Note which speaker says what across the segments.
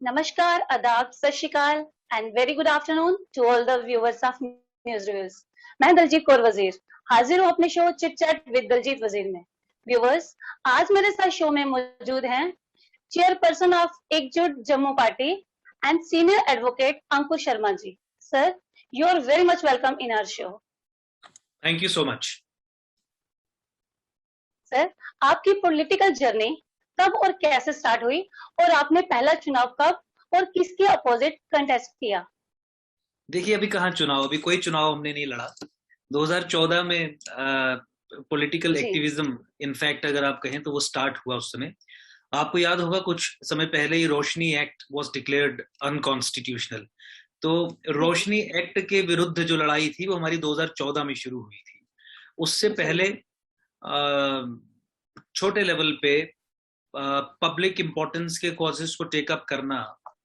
Speaker 1: नमस्कार, आदाब, सत श्री अकाल and very good afternoon to all the viewers of News Reviews. मैं दलजीत कौर वजीर हाजिर हूँ अपने show chit chat with Daljeet Wazir में। व्यूअर्स, आज मेरे साथ शो में मौजूद हैं chairperson of Ekjut Jammu party and senior advocate Ankur Sharma ji. Sir, you are very much welcome in our show.
Speaker 2: Thank you so much.
Speaker 1: Sir, आपकी पॉलिटिकल जर्नी कब और कैसे स्टार्ट हुई और आपने पहला चुनाव कब और किसके अपोजिट कंटेस्ट किया?
Speaker 2: देखिए, अभी कहाँ चुनाव, अभी कोई चुनाव हमने नहीं लड़ा। 2014 में पॉलिटिकल
Speaker 1: जी,
Speaker 2: एक्टिविज्म इनफैक्ट अगर आप कहें तो वो स्टार्ट हुआ उस समय। आपको याद होगा कुछ समय पहले ही रोशनी एक्ट वाज डिक्लेयर्ड अनकॉन्स्टिट्यूशनल। तो
Speaker 1: जी,
Speaker 2: रोशनी एक्ट के विरुद्ध जो लड़ाई थी वो हमारी 2014 में शुरू हुई थी। उससे
Speaker 1: जी,
Speaker 2: पहले छोटे लेवल पे पब्लिक इंपॉर्टेंस के कॉजेस को टेकअप करना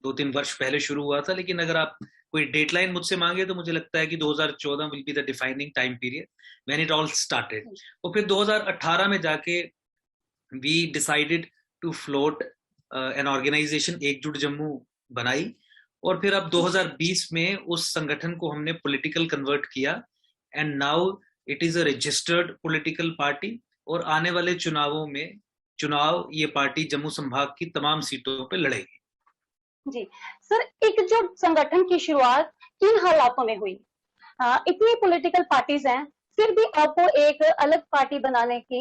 Speaker 2: 2-3 वर्ष पहले शुरू हुआ था। लेकिन अगर आप कोई डेडलाइन मुझसे मांगे तो मुझे लगता है कि 2014 will be the defining time period when it all started. और फिर 2018 में जाके we decided to float an organization Ekjut Jammu बनाई। और फिर अब 2020 में उस संगठन को हमने पॉलिटिकल कन्वर्ट किया and now it is a registered political party. और आने वाले चुनावों में चुनाव ये पार्टी जम्मू संभाग की तमाम सीटों पे लड़ेगी।
Speaker 1: जी। सर, एकजुट संगठन की शुरुआत किन हालातों में हुई? इतनी पॉलिटिकल पार्टीज हैं, फिर भी आपको एक अलग पार्टी बनाने की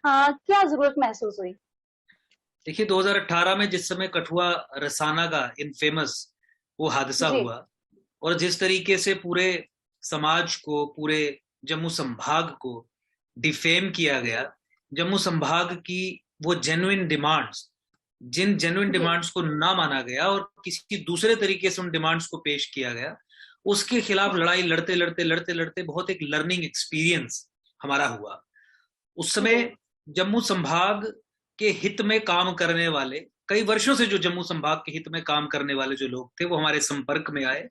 Speaker 1: क्या जरूरत महसूस हुई?
Speaker 2: देखिए, 2018 में जिस समय कठुआ रसाना का इनफेमस वो हादसा
Speaker 1: जी,
Speaker 2: हुआ और जिस तरीके से पूरे समाज को, पूरे जम्मू संभाग को डिफेम किया गया, जम्मू संभाग की वो जेन्युइन डिमांड्स, जिन जेन्युइन
Speaker 1: जी,
Speaker 2: डिमांड्स को ना माना गया और किसी दूसरे तरीके से उन डिमांड्स को पेश किया गया, उसके खिलाफ
Speaker 1: जी,
Speaker 2: लड़ाई लड़ते लड़ते लड़ते लड़ते बहुत एक लर्निंग एक्सपीरियंस हमारा हुआ। उस
Speaker 1: जी,
Speaker 2: समय जम्मू संभाग के हित में काम करने वाले, कई वर्षों से जो जम्मू संभाग के हित में काम करने वाले जो लोग थे वो हमारे संपर्क में आए।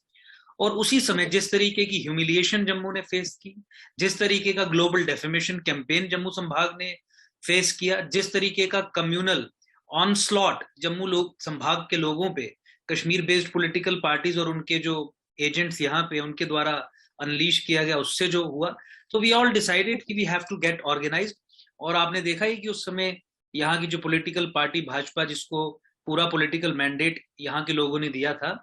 Speaker 2: और उसी समय जिस तरीके की ह्यूमिलिएशन जम्मू ने फेस की, जिस तरीके का ग्लोबल डेफेमेशन कैंपेन जम्मू संभाग ने फेस किया, जिस तरीके का कम्युनल ऑनस्लॉट जम्मू लोग संभाग के लोगों पे कश्मीर बेस्ड पॉलिटिकल पार्टीज और उनके जो एजेंट्स यहाँ पे उनके द्वारा अनलीश किया गया, उससे जो हुआ, तो वी ऑल डिसाइडेड कि we have to get organized. और आपने देखा ही कि उस समय यहाँ की जो पॉलिटिकल पार्टी भाजपा, जिसको पूरा पॉलिटिकल मैंडेट यहाँ के लोगों ने दिया था,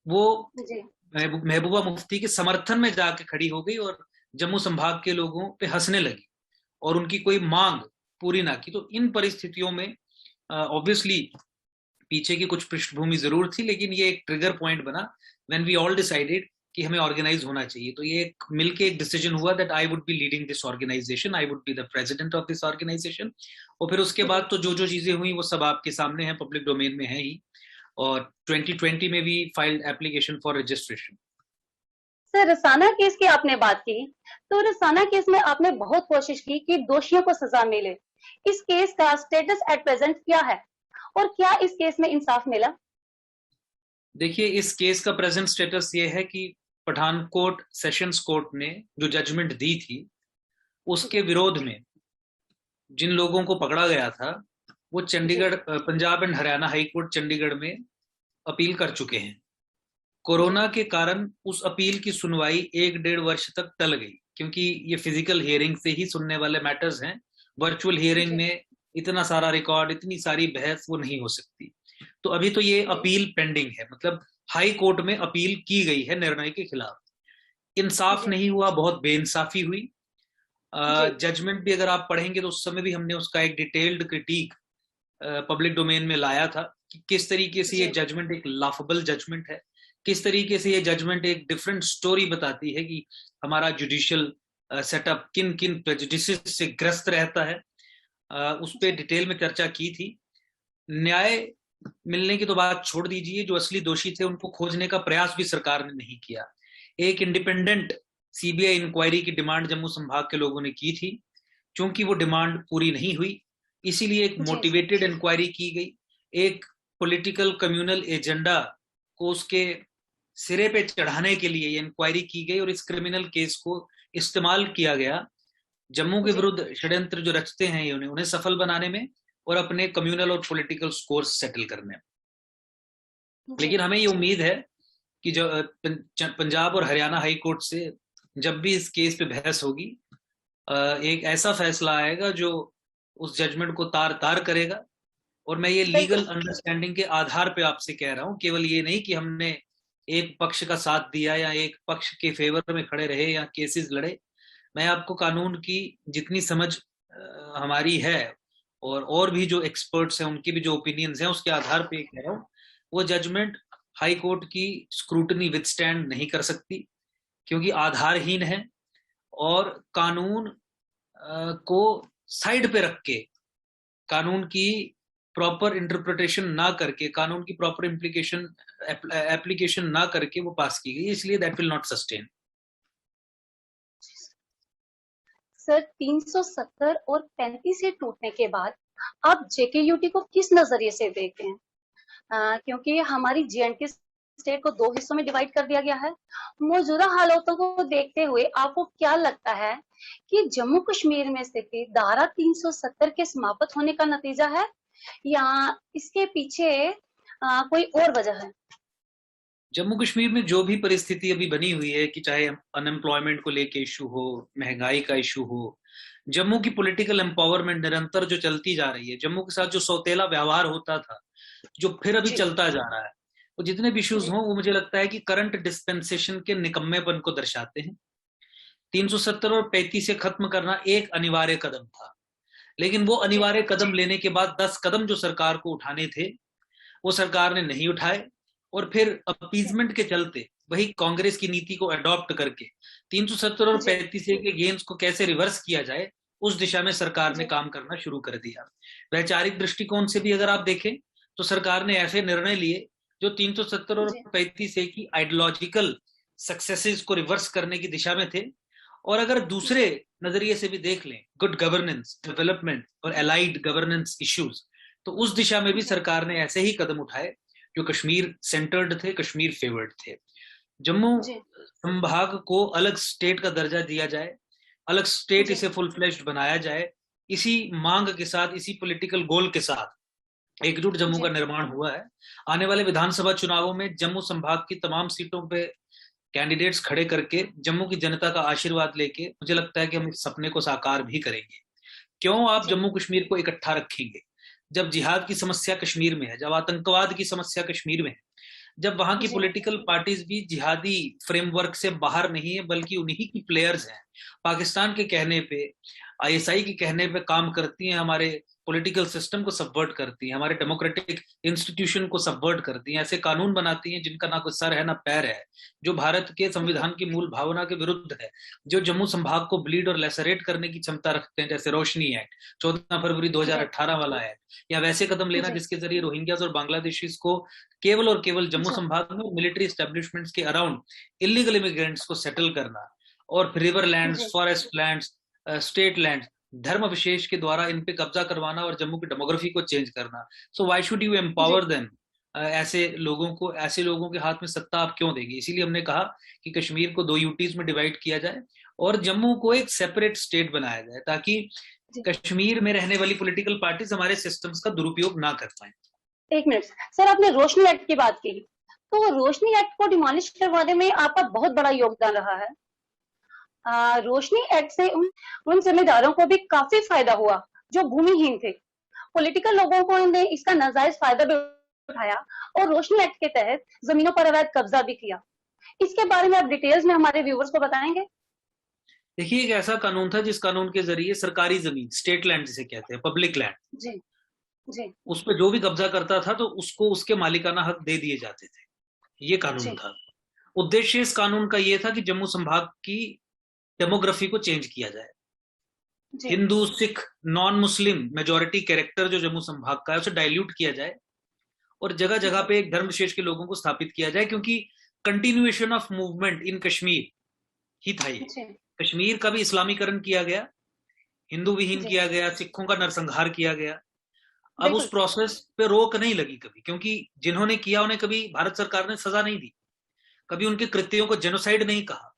Speaker 2: वो
Speaker 1: जी,
Speaker 2: महबूबा मुफ्ती के समर्थन में जाके खड़ी हो गई और जम्मू संभाग के लोगों पे हंसने लगी और उनकी कोई मांग पूरी ना की। तो इन परिस्थितियों में ऑब्वियसली पीछे की कुछ पृष्ठभूमि जरूर थी, लेकिन ये एक ट्रिगर पॉइंट बना व्हेन वी ऑल डिसाइडेड कि हमें ऑर्गेनाइज होना चाहिए। तो ये एक मिलके एक डिसीजन हुआ that I would be leading this organization, I would be the president of this organization. और फिर उसके
Speaker 1: जी।
Speaker 2: बाद तो जो जो चीजें हुई वो सब आपके सामने है, पब्लिक डोमेन में है ही। और 2020 में भी filed application for registration.
Speaker 1: Sir, Rasana case की आपने बात की, तो रसाना केस में आपने बहुत कोशिश की कि दोषियों को सजा मिले। इस केस का स्टेटस एट प्रेजेंट क्या है और क्या इस केस में इंसाफ मिला?
Speaker 2: देखिए, इस केस का प्रेजेंट स्टेटस ये है कि पठानकोट सेशंस कोर्ट ने जो जजमेंट दी थी उसके विरोध में जिन लोगों को पकड़ा गया था वो
Speaker 1: जी,
Speaker 2: Chandigarh, Punjab and Haryana high court Chandigarh में अपील कर चुके हैं।
Speaker 1: जी,
Speaker 2: कोरोना के कारण उस अपील की सुनवाई 1-1.5 वर्ष तक टल गई, क्योंकि ये फिजिकल हियरिंग से ही सुनने वाले मैटर्स हैं। वर्चुअल हियरिंग
Speaker 1: जी,
Speaker 2: में इतना सारा रिकॉर्ड, इतनी सारी बहस वो नहीं हो सकती। तो अभी तो ये
Speaker 1: जी,
Speaker 2: अपील पेंडिंग है, मतलब हाई कोर्ट में अपील की गई है निर्णय के खिलाफ। इंसाफ
Speaker 1: जी,
Speaker 2: नहीं हुआ, बहुत बेइंसाफी हुई।
Speaker 1: जी,
Speaker 2: जजमेंट भी अगर आप पढ़ेंगे तो उस समय भी हमने उसका एक डिटेल्ड क्रिटिक पब्लिक डोमेन में लाया था कि किस तरीके से ये
Speaker 1: जी,
Speaker 2: जजमेंट एक लाफेबल जजमेंट है, किस तरीके से ये जजमेंट एक डिफरेंट स्टोरी बताती है कि हमारा जुडिशियल सेटअप किन किन प्रेजुडिस से ग्रस्त रहता है। उस पर
Speaker 1: जी,
Speaker 2: डिटेल में चर्चा की थी। न्याय मिलने की तो बात छोड़ दीजिए, जो असली दोषी थे उनको खोजने का प्रयास भी सरकार ने नहीं किया। एक इंडिपेंडेंट सीबीआई इंक्वायरी की डिमांड जम्मू संभाग के लोगों ने की थी, क्योंकि वो डिमांड पूरी नहीं हुई, इसीलिए एक
Speaker 1: जी,
Speaker 2: मोटिवेटेड इंक्वायरी की गई। एक पॉलिटिकल कम्युनल एजेंडा को उसके सिरे पे चढ़ाने के लिए ये इंक्वायरी की गई और इस क्रिमिनल केस को इस्तेमाल किया गया जम्मू के
Speaker 1: जी।
Speaker 2: विरुद्ध षड्यंत्र जो रचते हैं ये उन्हें सफल बनाने में और अपने कम्युनल और पॉलिटिकल स्कोर्स सेटल करने में।
Speaker 1: जी
Speaker 2: लेकिन हमें ये
Speaker 1: जी
Speaker 2: उम्मीद है कि जो पंजाब और हरियाणा हाई कोर्ट से जब भी इस केस पे बहस होगी, एक ऐसा फैसला आएगा जो उस जजमेंट को तार तार करेगा। और मैं ये लीगल
Speaker 1: बिल्कुल।
Speaker 2: अंडरस्टैंडिंग के आधार पे आपसे कह रहा हूं, केवल ये नहीं कि हमने एक पक्ष का साथ दिया या एक पक्ष के फेवर में खड़े रहे या केसेस लड़े। मैं आपको कानून की जितनी समझ हमारी है और भी जो एक्सपर्ट्स हैं उनकी भी जो ओपिनियंस हैं उसके आधार पे कह रहा हूँ, वो जजमेंट हाई कोर्ट की स्क्रूटनी विथस्टैंड नहीं कर सकती, क्योंकि आधारहीन है और कानून को साइड पे रख के, कानून की प्रॉपर इंटरप्रिटेशन ना करके, कानून की प्रॉपर इम्प्लीकेशन एप्लीकेशन ना करके वो पास की गई, इसलिए that will not sustain.
Speaker 1: Sir 370 और 35 से टूटने के बाद आप जेकेयूटी को किस नजरिए से देखते हैं? क्योंकि हमारी जेएंडके स्टेट को दो हिस्सों में डिवाइड कर दिया गया है। मौजूदा हालातों को देखते हुए आपको क्या लगता है कि जम्मू कश्मीर में स्थिति धारा 370 के समाप्त होने का नतीजा है या इसके पीछे कोई और वजह है?
Speaker 2: जम्मू कश्मीर में जो भी परिस्थिति अभी बनी हुई है, कि चाहे अनएम्प्लॉयमेंट को लेके इशू हो, महंगाई का इशू हो, जम्मू की पॉलिटिकल एम्पावरमेंट निरंतर जो चलती जा रही है, जम्मू के साथ जो सौतेला व्यवहार होता था जो फिर अभी
Speaker 1: जी
Speaker 2: चलता जा रहा है, वो जितने भी इश्यूज
Speaker 1: जी
Speaker 2: हों वो मुझे लगता है कि करंट डिस्पेंसेशन के निकम्मेपन को दर्शाते हैं। 370 और 35 से खत्म करना एक अनिवार्य कदम था, लेकिन वो
Speaker 1: जी
Speaker 2: अनिवार्य कदम लेने के बाद 10 कदम जो सरकार को उठाने थे वो सरकार ने नहीं उठाए, और फिर
Speaker 1: जी
Speaker 2: अपीजमेंट के चलते वही कांग्रेस की नीति को अडॉप्ट करके 370 और
Speaker 1: जी
Speaker 2: 35 के गेन्स को कैसे रिवर्स किया जाए उस दिशा में सरकार ने
Speaker 1: जी
Speaker 2: काम करना शुरू कर दिया। वैचारिक दृष्टिकोण से भी अगर आप देखें तो सरकार ने ऐसे निर्णय लिए जो 370 और
Speaker 1: जी
Speaker 2: 35 की आइडियोलॉजिकल सक्सेसेस को रिवर्स करने की दिशा में थे। और अगर दूसरे
Speaker 1: जी
Speaker 2: नजरिए से भी देख लें, गुड गवर्नेंस, डेवलपमेंट और अलाइड गवर्नेंस इश्यूज, तो उस दिशा में भी
Speaker 1: जी
Speaker 2: सरकार ने ऐसे ही कदम उठाए जो कश्मीर सेंटर्ड थे, कश्मीर फेवर्ड थे। जम्मू
Speaker 1: जी
Speaker 2: संभाग को अलग स्टेट का दर्जा दिया जाए, अलग स्टेट
Speaker 1: जी
Speaker 2: इसे फुल फ्लेश्ड बनाया जाए, इसी मांग के साथ, इसी पॉलिटिकल गोल के साथ एकजुट जम्मू का
Speaker 1: जी
Speaker 2: निर्माण हुआ है। आने वाले विधानसभा चुनावों में जम्मू संभाग की तमाम सीटों पे कैंडिडेट्स खड़े करके जम्मू की जनता का आशीर्वाद लेके मुझे लगता है कि हम इस सपने को साकार भी करेंगे। क्यों आप
Speaker 1: जी
Speaker 2: जम्मू कश्मीर को इकट्ठा रखेंगे जब जिहाद की समस्या कश्मीर में है, जब आतंकवाद की समस्या कश्मीर में है, जब वहां की
Speaker 1: जी
Speaker 2: पॉलिटिकल पार्टीज भी जिहादी फ्रेमवर्क से बाहर नहीं है बल्कि उन्हीं की प्लेयर्स हैं, पाकिस्तान के कहने पे, आईएसआई के कहने पे काम करती हैं, हमारे पॉलिटिकल सिस्टम को सबवर्ट करती हैं, हमारे डेमोक्रेटिक इंस्टीट्यूशन को सबवर्ट करती हैं, ऐसे कानून बनाती हैं जिनका ना कोई सर है ना पैर है, जो भारत के
Speaker 1: जी
Speaker 2: संविधान की मूल भावना के विरुद्ध है, जो जम्मू संभाग को ब्लीड और लेसरेट करने की क्षमता रखते हैं, जैसे रोशनी एक्ट, 14 फरवरी
Speaker 1: जी
Speaker 2: 2018 वाला एक्ट, या वैसे कदम लेना
Speaker 1: जी
Speaker 2: जिसके जरिए रोहिंग्याज और बांग्लादेशीज को केवल और केवल जम्मू
Speaker 1: जी
Speaker 2: संभाग में मिलिट्री एस्टेब्लिशमेंट्स के अराउंड इलीगल इमिग्रेंट्स को सेटल करना, और रिवर लैंड्स,
Speaker 1: जी
Speaker 2: फॉरेस्ट लैंड्स, स्टेट लैंड धर्म विशेष के द्वारा इन पे कब्जा करवाना और जम्मू की डेमोग्राफी को चेंज करना। सो व्हाई शुड यू
Speaker 1: जी
Speaker 2: एम्पावर देम? ऐसे लोगों के हाथ में सत्ता आप क्यों देंगे? इसीलिए हमने कहा कि कश्मीर को 2 यूटीज में डिवाइड किया जाए और जम्मू को एक सेपरेट स्टेट बनाया जाए, ताकि
Speaker 1: जी।
Speaker 2: कश्मीर में रहने वाली पॉलिटिकल पार्टीज हमारे सिस्टम्स का दुरुपयोग ना कर पाए।
Speaker 1: एक मिनट सर, आपने रोशनी एक्ट की बात की, तो रोशनी एक्ट को डिमोलिश करवाने में आपका बहुत बड़ा योगदान रहा है। रोशनी एक्ट से उन जमींदारों को भी काफी फायदा हुआ जो भूमिहीन थे। पॉलिटिकल लोगों को ने इसका नाजायज फायदा भी उठाया और रोशनी एक्ट के तहत जमीनों पर अवैध कब्जा भी किया। इसके बारे में आप डिटेल्स में हमारे व्यूवर्स को बताएंगे?
Speaker 2: देखिए, एक ऐसा कानून था जिस कानून के जरिए सरकारी जमीन, स्टेट लैंड जिसे कहते हैं, पब्लिक लैंड,
Speaker 1: जी जी
Speaker 2: उस पर जो भी कब्जा करता था तो उसको उसके मालिकाना हक दे दिए जाते थे। ये कानून
Speaker 1: जी
Speaker 2: था। उद्देश्य इस कानून का ये था कि जम्मू संभाग की डेमोग्राफी को चेंज किया जाए।
Speaker 1: जी
Speaker 2: Hindu, Sikh, non Muslim majority character जो जम्मू संभाग का है उसे डाइल्यूट किया जाए और जगह जगह
Speaker 1: जी
Speaker 2: पे एक धर्म विशेष के लोगों को स्थापित किया जाए, क्योंकि continuation of movement in Kashmir ही था ये।
Speaker 1: जी
Speaker 2: कश्मीर का भी इस्लामीकरण किया गया, हिंदू विहीन
Speaker 1: जी
Speaker 2: किया गया, सिखों का नरसंहार किया गया। अब उस
Speaker 1: बिल्कुल।
Speaker 2: प्रोसेस पे रोक नहीं लगी कभी, क्योंकि जिन्होंने किया उन्हें कभी भारत सरकार ने सजा नहीं दी, कभी उनके कृत्यों को जेनोसाइड नहीं कहा,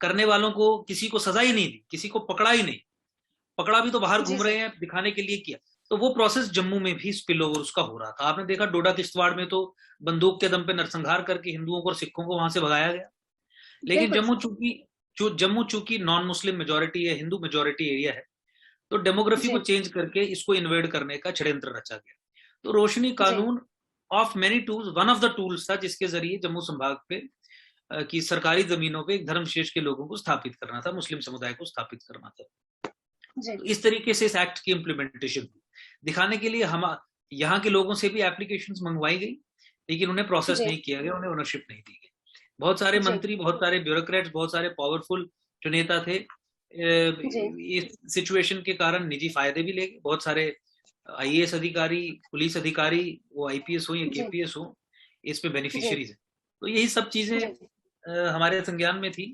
Speaker 2: करने वालों को किसी को सजा ही नहीं दी, किसी को पकड़ा ही नहीं। पकड़ा भी तो बाहर
Speaker 1: जी
Speaker 2: घूम रहे
Speaker 1: सर।
Speaker 2: हैं दिखाने के लिए किया। तो वो प्रोसेस जम्मू में भी स्पिल ओवर उसका हो रहा था। आपने देखा डोडा किश्तवाड़ में तो बंदूक के दम पे नरसंहार करके हिंदुओं को और सिखों को वहां से भगाया गया। लेकिन
Speaker 1: बिल्कुल सर।
Speaker 2: जम्मू चूंकि नॉन मुस्लिम मेजोरिटी है, हिंदू मेजोरिटी एरिया है, तो डेमोग्राफी को
Speaker 1: जी
Speaker 2: चेंज करके इसको इन्वेड करने का षड्यंत्र रचा गया। तो रोशनी
Speaker 1: जी
Speaker 2: कानून of many tools, one of the tools था जिसके जरिए जम्मू संभाग पे की सरकारी जमीनों पे एक धर्म विशेष के लोगों को स्थापित करना था, मुस्लिम समुदाय को स्थापित करना था।
Speaker 1: जी
Speaker 2: तो इस तरीके से इस एक्ट की इम्प्लीमेंटेशन हुई। दिखाने के लिए हम यहाँ के लोगों से भी एप्लीकेशंस मंगवाई गई, लेकिन उन्हें प्रोसेस
Speaker 1: जी
Speaker 2: नहीं किया गया, उन्हें ओनरशिप नहीं दी गई। बहुत सारे
Speaker 1: जी
Speaker 2: मंत्री, बहुत सारे ब्यूरोक्रेट्स, बहुत सारे पावरफुल जो नेता थे,
Speaker 1: जी
Speaker 2: इस सिचुएशन के कारण निजी फायदे भी ले गए। बहुत सारे आईएएस अधिकारी, पुलिस अधिकारी, वो आईपीएस हो या
Speaker 1: जी
Speaker 2: केपीएस हो, इस पे
Speaker 1: जी
Speaker 2: बेनिफिशियरीज है। तो यही सब चीजें
Speaker 1: जी
Speaker 2: हमारे संज्ञान में थी।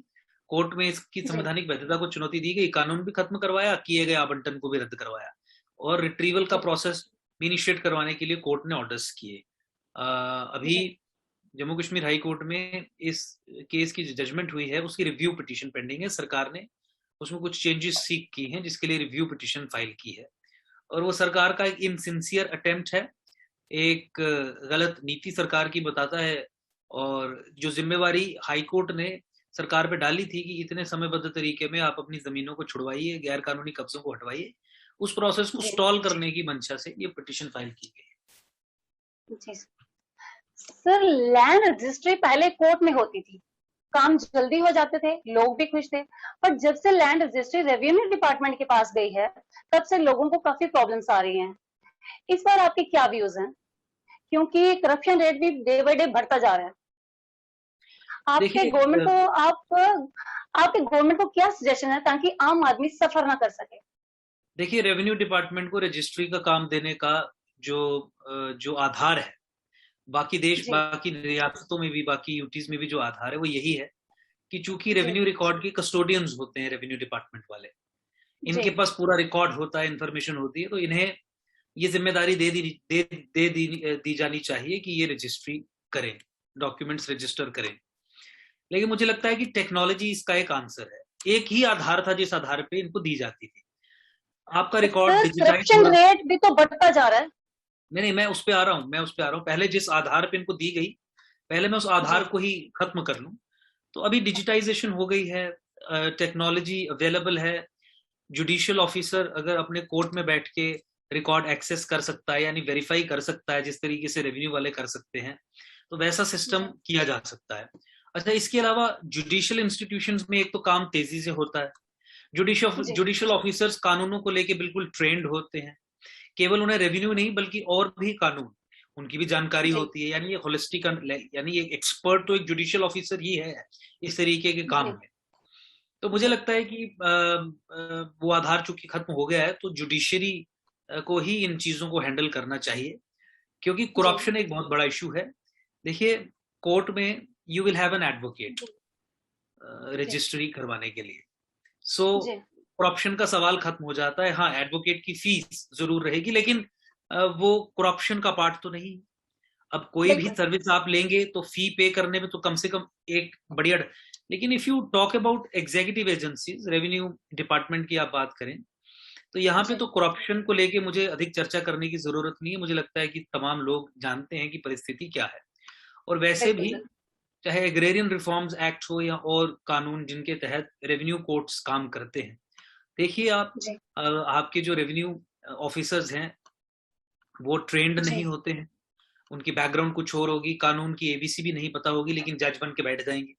Speaker 2: कोर्ट में इसकी
Speaker 1: जी
Speaker 2: संवैधानिक वैधता को चुनौती दी गई, कानून भी खत्म करवाया, किए गए आवंटन को भी रद्द करवाया, और रिट्रीवल का
Speaker 1: जी
Speaker 2: प्रोसेस इनिशिएट करवाने के लिए कोर्ट ने ऑर्डर्स किए। अभी
Speaker 1: जी
Speaker 2: जम्मू कश्मीर हाई कोर्ट में इस केस की जो जजमेंट हुई है उसकी रिव्यू पिटीशन पेंडिंग है। सरकार ने उसमें कुछ चेंजेस सीख की हैं जिसके लिए रिव्यू पिटीशन फाइल की है, और वो सरकार का एक इनसिंसियर अटेम्प्ट है, एक गलत नीति सरकार की बताता है। और जो जिम्मेवारी हाई कोर्ट ने सरकार पे डाली थी कि इतने समयबद्ध तरीके में आप अपनी जमीनों को छुड़वाइए, गैर कानूनी कब्जों को हटवाइए, उस प्रोसेस को
Speaker 1: जी
Speaker 2: स्टॉल करने की मंशा से ये पिटीशन फाइल की गई।
Speaker 1: जी सर, लैंड रजिस्ट्री पहले कोर्ट में होती थी, काम जल्दी हो जाते थे, लोग भी खुश थे। पर जब से लैंड रजिस्ट्री रेवेन्यू डिपार्टमेंट के पास गई है, तब से लोगों को काफी प्रॉब्लम्स आ रही हैं। इस बार आपके क्या व्यूज हैं? क्योंकि करप्शन रेट भी डे बाय डे बढ़ता जा रहा है। आपके
Speaker 2: देखिए
Speaker 1: गवर्नमेंट को आपके गवर्नमेंट को क्या सजेशन है ताकि आम आदमी सफर ना कर सके?
Speaker 2: देखिए, रेवेन्यू डिपार्टमेंट को रजिस्ट्री का काम देने का जो जो आधार है, बाकी देश,
Speaker 1: जी
Speaker 2: बाकी रियासतों में भी, बाकी यूटीज में भी जो आधार है वो यही है कि चूंकि
Speaker 1: जी
Speaker 2: रेवेन्यू रिकॉर्ड के कस्टोडियंस होते हैं रेवेन्यू डिपार्टमेंट वाले,
Speaker 1: जी
Speaker 2: इनके पास पूरा रिकॉर्ड होता है, इंफॉर्मेशन होती है, तो इन्हें ये जिम्मेदारी दी जानी चाहिए कि ये रजिस्ट्री करें, डॉक्यूमेंट्स रजिस्टर करें। लेकिन मुझे लगता है कि टेक्नोलॉजी इसका एक आंसर है। एक ही आधार था जिस आधार पे इनको दी जाती थी। आपका रिकॉर्ड
Speaker 1: सर,
Speaker 2: डिजिटाइज
Speaker 1: करप्शन
Speaker 2: हुआ।
Speaker 1: रेट भी तो बढ़ता जा रहा है।
Speaker 2: नहीं, मैं उस पे आ रहा हूँ। पहले जिस आधार पे इनको दी गई, पहले मैं उस आधार
Speaker 1: जी
Speaker 2: को ही खत्म कर लूं। तो अभी डिजिटाइजेशन हो गई है, टेक्नोलॉजी अवेलेबल है। जुडिशियल ऑफिसर अगर अपने कोर्ट में बैठ के रिकॉर्ड एक्सेस कर सकता है, यानी वेरीफाई कर सकता है जिस तरीके से रेवेन्यू वाले कर सकते हैं, तो वैसा सिस्टम
Speaker 1: जी
Speaker 2: किया जा सकता है। अच्छा, इसके अलावा जुडिशियल इंस्टीट्यूशंस में एक तो काम तेजी से होता है।
Speaker 1: जी
Speaker 2: जुडिशियल ऑफिसर्स कानूनों को लेके बिल्कुल ट्रेंड होते हैं। केवल उन्हें रेवेन्यू नहीं बल्कि और भी कानून, उनकी भी जानकारी
Speaker 1: जी
Speaker 2: होती है। यानी ये होलिस्टिक, यानी एक एक्सपर्ट तो एक जुडिशियल ऑफिसर ही है इस तरीके के काम
Speaker 1: जी
Speaker 2: में। तो मुझे
Speaker 1: जी
Speaker 2: लगता है कि वो आधार चूंकि खत्म हो गया है, तो जुडिशरी को ही इन चीजों को हैंडल करना चाहिए, क्योंकि
Speaker 1: जी
Speaker 2: करप्शन एक बहुत बड़ा इशू है। देखिए, कोर्ट में you will have an advocate
Speaker 1: जी
Speaker 2: रजिस्ट्री करवाने के लिए, सो
Speaker 1: जी
Speaker 2: करप्शन का सवाल खत्म हो जाता है। हाँ, एडवोकेट की फीस जरूर रहेगी, लेकिन वो करप्शन का पार्ट तो नहीं। अब कोई भी
Speaker 1: बिल्कुल
Speaker 2: सर्विस आप लेंगे तो फी पे करने में तो कम से कम एक बढ़िया। लेकिन if you talk about executive agencies, revenue department की आप बात करें, तो यहाँ पे
Speaker 1: जी
Speaker 2: तो करप्शन को लेके मुझे अधिक चर्चा करने की जरूरत नहीं है। मुझे लगता है कि तमाम लोग जानते हैं कि परिस्थिति क्या है। और वैसे
Speaker 1: बिल्कुल
Speaker 2: भी
Speaker 1: बिल्कुल
Speaker 2: चाहे एग्रेरियन रिफॉर्म्स एक्ट हो या और कानून जिनके तहत रेवेन्यू कोर्ट्स काम करते हैं, देखिए आप,
Speaker 1: जी
Speaker 2: आपके जो रेवेन्यू ऑफिसर्स हैं वो ट्रेंड नहीं
Speaker 1: जी
Speaker 2: होते हैं, उनकी बैकग्राउंड कुछ और होगी, कानून की एबीसी भी नहीं पता होगी, लेकिन जज बन के बैठ जाएंगे।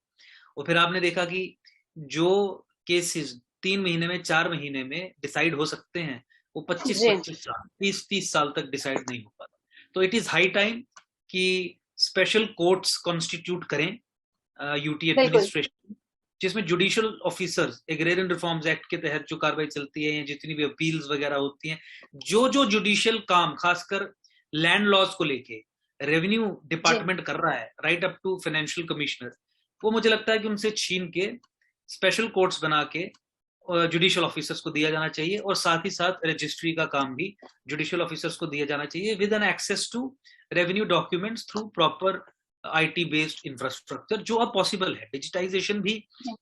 Speaker 2: और फिर आपने देखा कि जो केसेस 3 महीने में, 4 महीने में डिसाइड हो सकते हैं, वो 25-25 साल, 30-30 साल तक डिसाइड नहीं हो पाता। तो इट इज हाई टाइम कि स्पेशल कोर्ट्स कॉन्स्टिट्यूट करें यूटी
Speaker 1: बिल्कुल
Speaker 2: एडमिनिस्ट्रेशन, जिसमें judicial officers agrarian reforms act के तहत जो कार्रवाई चलती है या जितनी भी अपील्स वगैरह होती हैं, जो जो जुडिशियल काम खासकर लैंड लॉज को लेके रेवेन्यू
Speaker 1: जी
Speaker 2: डिपार्टमेंट कर रहा है, right up to financial commissioner, वो मुझे लगता है कि उनसे छीन के स्पेशल कोर्ट्स बना के जुडिशियल ऑफिसर्स को दिया जाना चाहिए। और साथ ही साथ रजिस्ट्री का काम भी जुडिशियल ऑफिसर्स को दिया जाना चाहिए, with an access to revenue documents through proper IT based infrastructure, जो अब पॉसिबल है। डिजिटाइजेशन भी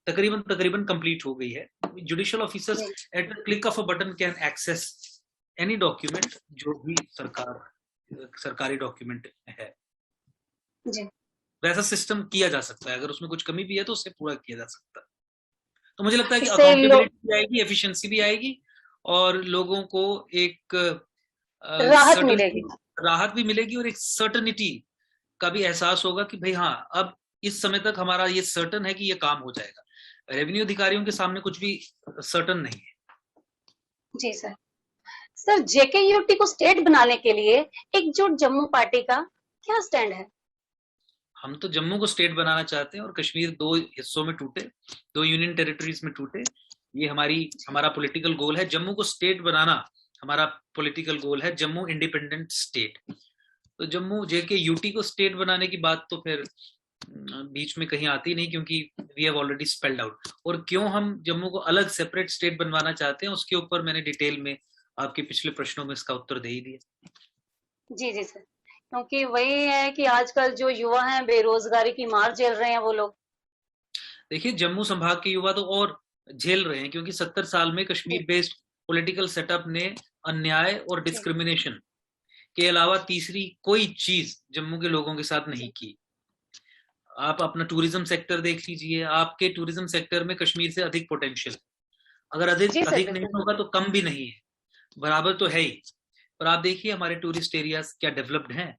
Speaker 2: तकरीबन कंप्लीट हो गई है। जुडिशियल ऑफिसर्स
Speaker 1: जी
Speaker 2: at the click of a button can access any document जो भी सरकारी डॉक्यूमेंट है,
Speaker 1: जी।
Speaker 2: वैसा सिस्टम किया जा सकता है। अगर उसमें कुछ कमी भी है तो उससे पूरा किया जा सकता है। तो मुझे लगता है कि
Speaker 1: इससे
Speaker 2: अकाउंटेबिलिटी भी आएगी, एफिशिएंसी भी आएगी, और लोगों को एक
Speaker 1: राहत मिलेगी।
Speaker 2: राहत भी मिलेगी, और एक सर्टनिटी का भी एहसास होगा कि भाई हाँ, अब इस समय तक हमारा ये सर्टन है कि ये काम हो जाएगा। रेवेन्यू अधिकारियों के सामने कुछ भी सर्टन नहीं है।
Speaker 1: जी सर। सर, जेकेयूटी को स्टेट बनाने के लिए एकजुट जम्मू पार्टी का क्या स्टैंड है?
Speaker 2: हम तो जम्मू को स्टेट बनाना चाहते हैं, और कश्मीर 2 हिस्सों में टूटे, 2 यूनियन टेरिटरीज में टूटे। ये हमारा पॉलिटिकल गोल है। जम्मू को स्टेट बनाना हमारा पॉलिटिकल गोल है, जम्मू इंडिपेंडेंट स्टेट। तो जम्मू जेकेयूटी को स्टेट बनाने की बात तो फिर बीच में कहीं आती नहीं, क्योंकि we have already spelled out. और क्यों हम जम्मू को अलग सेपरेट स्टेट बनवाना चाहते हैं, उसके ऊपर मैंने डिटेल में आपके पिछले प्रश्नों में इसका उत्तर दे ही दिया।
Speaker 1: जी जी सर, क्योंकि वही है कि आजकल जो युवा हैं बेरोजगारी की मार झेल रहे हैं वो लोग।
Speaker 2: देखिए, जम्मू संभाग के युवा तो और झेल रहे हैं, क्योंकि 70 साल में कश्मीर बेस्ड पॉलिटिकल सेटअप ने अन्याय और डिस्क्रिमिनेशन के अलावा तीसरी कोई चीज जम्मू के लोगों के साथ नहीं की। आप अपना टूरिज्म सेक्टर देख लीजिए, आपके टूरिज्म सेक्टर में कश्मीर से अधिक पोटेंशियल है। अगर अधिक नहीं होगा तो कम भी नहीं है, बराबर तो है ही। पर आप देखिए हमारे टूरिस्ट एरियाज क्या डेवलप्ड हैं।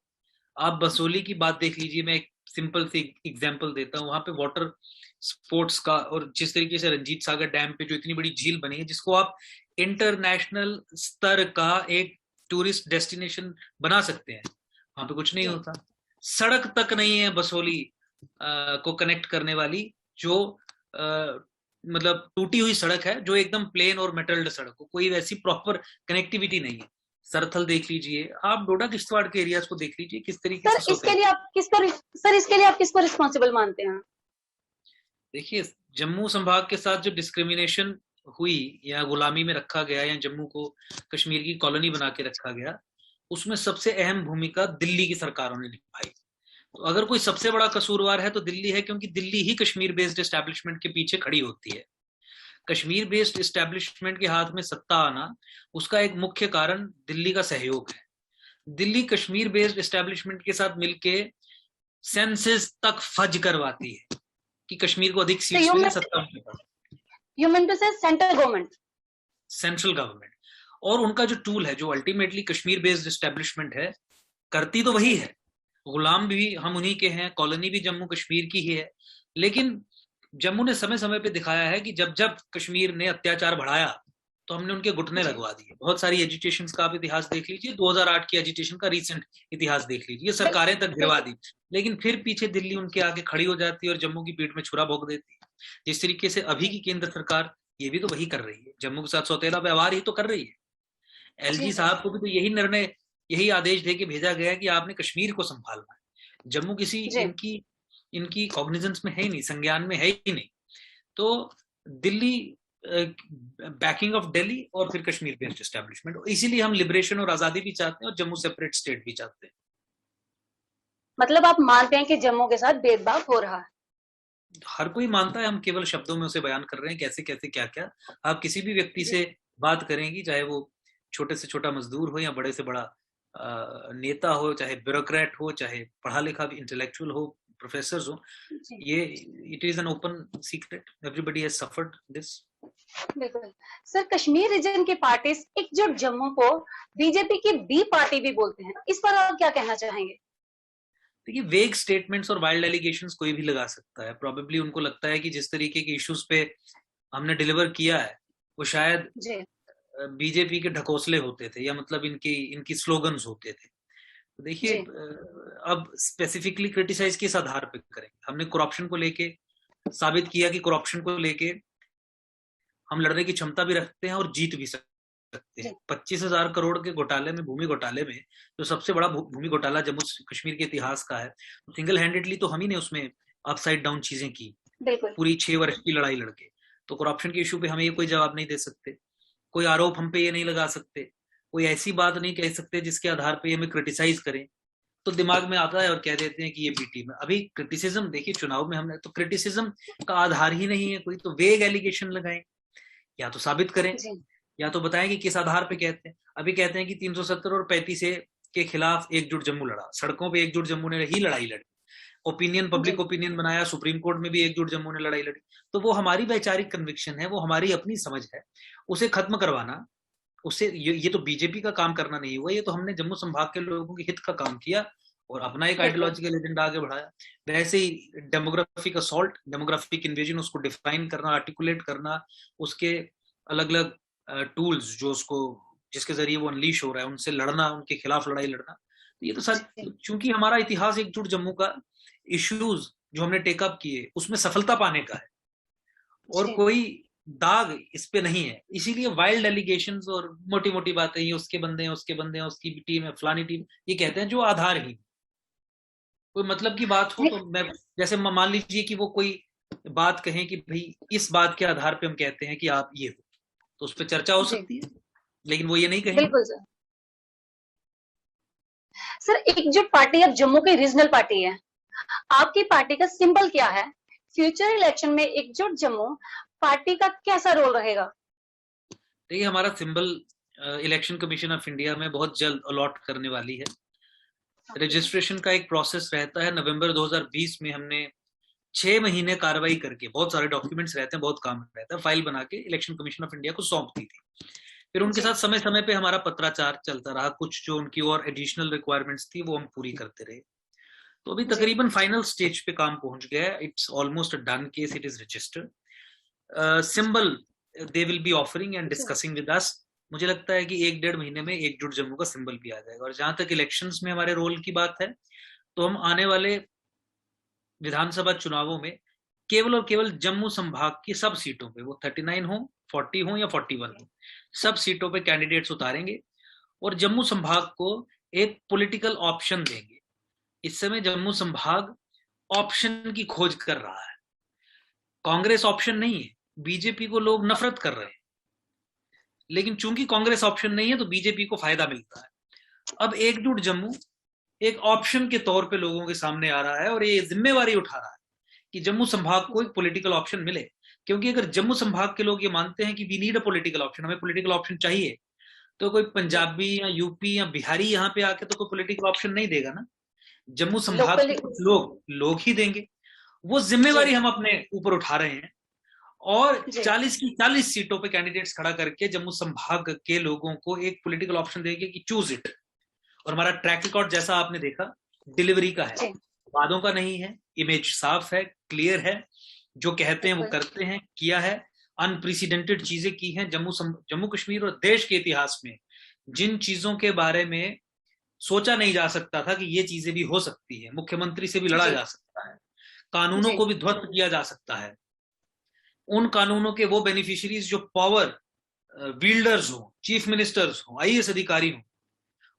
Speaker 2: आप बसोली की बात देख लीजिए, मैं एक सिंपल सी एग्जांपल देता हूँ। वहां पे वाटर स्पोर्ट्स का, और जिस तरीके से रंजीत सागर डैम पे जो इतनी बड़ी झील बनी है, जिसको आप इंटरनेशनल स्तर का एक टूरिस्ट डेस्टिनेशन बना सकते हैं, वहां पे कुछ नहीं होता। सड़क तक नहीं है बसोली को कनेक्ट करने वाली, जो मतलब टूटी हुई सड़क है, जो एकदम प्लेन और मेटल्ड सड़क हो, कोई वैसी प्रॉपर कनेक्टिविटी नहीं है। सरथल देख लीजिए, आप डोडा किश्तवाड़ के एरियाज को देख लीजिए, किस तरीके से
Speaker 1: इसके लिए आप किसको रिस्पॉन्सिबल मानते हैं?
Speaker 2: देखिए, जम्मू संभाग के साथ जो डिस्क्रिमिनेशन हुई या गुलामी में रखा गया, या जम्मू को कश्मीर की कॉलोनी बना के रखा गया, उसमें सबसे अहम भूमिका दिल्ली की सरकारों ने निभाई। तो अगर कोई सबसे बड़ा कसूरवार है तो दिल्ली है, क्योंकि दिल्ली ही कश्मीर बेस्ड एस्टैब्लिशमेंट के पीछे खड़ी होती है। कश्मीर बेस्ड एस्टैब्लिशमेंट के हाथ में सत्ता आना, उसका एक मुख्य कारण दिल्ली का सहयोग है। दिल्ली कश्मीर बेस्ड एस्टैब्लिशमेंट के साथ मिलके सेंसस तक फज करवाती है कि कश्मीर को अधिक सीट्स मिले सत्ता में।
Speaker 1: यू मीन टू से सेंट्रल गवर्नमेंट,
Speaker 2: और उनका जो टूल है, जो अल्टीमेटली कश्मीर बेस्ड एस्टैब्लिशमेंट है, करती तो वही है। गुलाम भी हम उन्हीं के हैं, कॉलोनी भी जम्मू कश्मीर की ही है। लेकिन जम्मू ने समय समय पे दिखाया है कि जब जब कश्मीर ने अत्याचार बढ़ाया तो हमने उनके घुटने लगवा दिए। बहुत सारी एजिटेशन का आप इतिहास देख लीजिए, 2008 की एजिटेशन का रीसेंट इतिहास देख लीजिए, सरकारें तक गिरवा दी, लेकिन फिर पीछे दिल्ली उनके आगे खड़ी हो जाती है और जम्मू की पीठ में छुरा भोंक देती है। जिस तरीके से अभी की केंद्र सरकार ये भी तो वही कर रही है, जम्मू के साथ सौतेला व्यवहार ही तो कर रही है। एलजी साहब को भी तो यही आदेश दे के भेजा गया कि आपने कश्मीर को संभालना है। जम्मू किसी इनकी कॉग्निजेंस में है ही नहीं, संज्ञान में है ही नहीं। तो दिल्ली बैकिंग ऑफ दिल्ली और फिर कश्मीर बेस्ड एस्टैब्लिशमेंट, इसीलिए हम लिबरेशन और आजादी भी चाहते हैं और जम्मू सेपरेट स्टेट भी चाहते हैं।
Speaker 1: मतलब आप मानते हैं कि जम्मू के साथ भेदभाव हो रहा है?
Speaker 2: हर कोई मानता है, हम केवल शब्दों में उसे बयान कर रहे हैं, कैसे कैसे क्या क्या। आप किसी भी व्यक्ति से बात करेंगी, चाहे वो छोटे से छोटा मजदूर हो या बड़े से बड़ा नेता हो, चाहे ब्यूरोक्रेट हो, चाहे पढ़ा लिखा भी इंटेलेक्चुअल हो, प्रोफेसर हो, ये it is an open secret, everybody has suffered this.
Speaker 1: बिल्कुल सर, कश्मीर रीजन की पार्टीज एकजुट जम्मू को बीजेपी की बी पार्टी भी बोलते हैं, इस पर आप क्या कहना चाहेंगे?
Speaker 2: देखिए, वेग स्टेटमेंट्स और वाइल्ड एलिगेशंस कोई भी लगा सकता है। प्रोबेबली उनको लगता है कि जिस तरीके के इश्यूज पे हमने डिलीवर किया है वो शायद बीजेपी के ढकोसले होते थे, या मतलब इनकी स्लोगन्स होते थे। तो देखिए, अब स्पेसिफिकली क्रिटिसाइज किस आधार पे करेंगे? हमने करप्शन को लेके साबित किया कि करप्शन को लेके हम लड़ने की क्षमता भी रखते हैं और जीत भी सकते हैं। 25,000 करोड़ के घोटाले में, भूमि घोटाले में, जो सबसे बड़ा भूमि घोटाला जम्मू कश्मीर के इतिहास का है, सिंगल हैंडेडली तो हम ही ने उसमें अपसाइड डाउन चीजें की, पूरी 6 वर्ष की लड़ाई लड़के। तो करप्शन के इशू पे हमें ये कोई जवाब नहीं दे सकते, कोई आरोप हम पे ये नहीं लगा सकते, कोई ऐसी बात नहीं कह सकते जिसके आधार पे हमें क्रिटिसाइज करें। तो दिमाग में आता है और कह देते हैं कि ये बीटी में। अभी क्रिटिसिज्म देखिए, चुनाव में हमने तो क्रिटिसिज्म का आधार ही नहीं है कोई, तो वेग एलिगेशन लगाएं, या तो साबित करें या तो बताएं कि किस आधार पे कहते हैं। अभी कहते हैं कि 370 और 35 के खिलाफ एकजुट जम्मू लड़ा, सड़कों पे एकजुट जम्मू ने ही लड़ाई लड़ी, ओपिनियन, पब्लिक ओपिनियन बनाया, सुप्रीम कोर्ट में भी एकजुट जम्मू ने लड़ाई लड़ी। तो वो हमारी वैचारिक कन्विक्शन है, वो हमारी अपनी समझ है, उसे खत्म करवाना, उससे ये तो बीजेपी का काम करना नहीं हुआ, ये तो हमने जम्मू संभाग के लोगों के हित का काम किया और अपना एक आइडियोलॉजिकल एजेंडा आगे बढ़ाया। वैसे ही डेमोग्राफिक असॉल्ट, डेमोग्राफिक इन्वेजन, उसको डिफाइन करना, आर्टिकुलेट करना, उसके अलग अलग टूल्स जो उसको, जिसके जरिए वो अनलीश हो रहा है, उनसे लड़ना, उनके खिलाफ लड़ाई लड़ना। तो ये तो सर, चूंकि हमारा इतिहास एकजुट जम्मू का, इश्यूज जो हमने टेकअप किए उसमें सफलता पाने का है और कोई दाग इस पे नहीं है, इसीलिए वाइल्ड एलिगेशंस और मोटी मोटी बातें, ये उसके बंदे हैं, उसके बंदे हैं, उसकी टीम है, फलानी टीम, ये कहते हैं जो आधारहीन। कोई मतलब की बात हो तो मैं, जैसे मान लीजिए कि वो कोई बात कहें कि भाई इस बात के आधार पे हम कहते हैं कि आप ये हो, तो उस पर चर्चा हो सकती है, लेकिन वो ये नहीं कहेंगे।
Speaker 1: बिल्कुल सर, एकजुट पार्टी अब जम्मू की रीजनल पार्टी है, आपकी पार्टी का सिंबल क्या है? फ्यूचर इलेक्शन में एकजुट जम्मू पार्टी का कैसा रोल रहेगा?
Speaker 2: देखिए, हमारा symbol election commission of India में बहुत जल्द अलॉट करने वाली है। रजिस्ट्रेशन का एक प्रोसेस रहता है। नवंबर 2020 में हमने 6 महीने कार्रवाई करके, बहुत सारे डॉक्यूमेंट्स रहते हैं, बहुत काम रहता है, फाइल बना के इलेक्शन कमीशन ऑफ इंडिया को सौंप दी थी। फिर उनके साथ समय समय पे हमारा पत्राचार चलता रहा, कुछ जो उनकी और एडिशनल रिक्वायरमेंट्स थी वो हम पूरी करते रहे। तो अभी तकरीबन फाइनल स्टेज पे काम पहुंच गया है। It's almost a done case, it is registered. Symbol they will be offering and discussing with us. मुझे लगता है कि 1-1.5 महीने में एकजुट जम्मू का सिंबल भी आ जाएगा। और जहां तक इलेक्शंस में हमारे रोल की बात है, तो हम आने वाले विधानसभा चुनावों में केवल और केवल जम्मू संभाग की सब सीटों पे, वो 39 हो, 40 हो या 41 हो, सब सीटों पे कैंडिडेट्स उतारेंगे और जम्मू संभाग को एक पॉलिटिकल ऑप्शन देंगे। इस समय जम्मू संभाग ऑप्शन की खोज कर रहा है। कांग्रेस ऑप्शन नहीं है, बीजेपी को लोग नफरत कर रहे हैं, लेकिन चूंकि कांग्रेस ऑप्शन नहीं है तो बीजेपी को फायदा मिलता है। अब एकजुट जम्मू एक ऑप्शन के तौर पे लोगों के सामने आ रहा है और ये जिम्मेवारी उठा रहा है कि जम्मू संभाग को एक पॉलिटिकल ऑप्शन मिले। क्योंकि अगर जम्मू संभाग के लोग ये मानते हैं कि we need a political option, हमें पॉलिटिकल ऑप्शन चाहिए, तो कोई पंजाबी या यूपी या बिहारी यहाँ पे आके तो कोई पॉलिटिकल ऑप्शन नहीं देगा ना, जम्मू संभाग के कुछ लोग ही देंगे। वो जिम्मेवारी हम अपने ऊपर उठा रहे हैं और 40 की 40 सीटों पे कैंडिडेट्स खड़ा करके जम्मू संभाग के लोगों को एक पॉलिटिकल ऑप्शन देंगे कि चूज इट। और हमारा ट्रैक रिकॉर्ड जैसा आपने देखा, डिलीवरी का है, वादों का नहीं है, इमेज साफ है, क्लियर है, जो कहते हैं वो करते हैं, किया है, अनप्रेसिडेंटेड चीजें की हैं। जम्मू कश्मीर और देश के इतिहास में जिन चीजों के बारे में सोचा नहीं जा सकता था कि ये चीजें भी हो सकती है, मुख्यमंत्री से भी लड़ा जा सकता है, कानूनों को भी ध्वस्त किया जा सकता है, उन कानूनों के वो बेनिफिशियरीज जो पावर विल्डर्स हो, चीफ मिनिस्टर्स हो, आईएएस अधिकारी हो,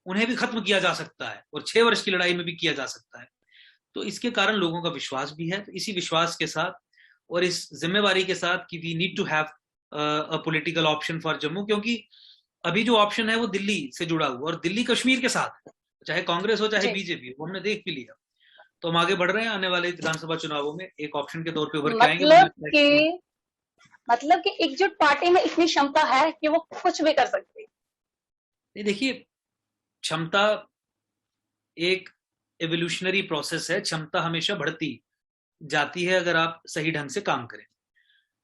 Speaker 2: उन्हें भी खत्म किया जा सकता है और 6 वर्ष की लड़ाई में भी किया जा सकता है। तो इसके कारण लोगों का विश्वास भी है। तो इसी विश्वास के साथ और इस जिम्मेवारी के साथ कि we need to have a political option for Jammu, क्योंकि अभी जो ऑप्शन है वो दिल्ली से जुड़ा हुआ और दिल्ली कश्मीर के साथ है, चाहे कांग्रेस हो चाहे बीजेपी हो, हमने देख भी लिया। तो हम आगे बढ़ रहे हैं, आने वाले विधानसभा चुनावों में एक ऑप्शन के तौर पे उभर के आएंगे।
Speaker 1: मतलब कि एकजुट पार्टी में इतनी क्षमता है कि वो कुछ भी कर सकती है।
Speaker 2: देखिए, क्षमता एक एवोल्यूशनरी प्रोसेस है, क्षमता हमेशा बढ़ती जाती है अगर आप सही ढंग से काम करें।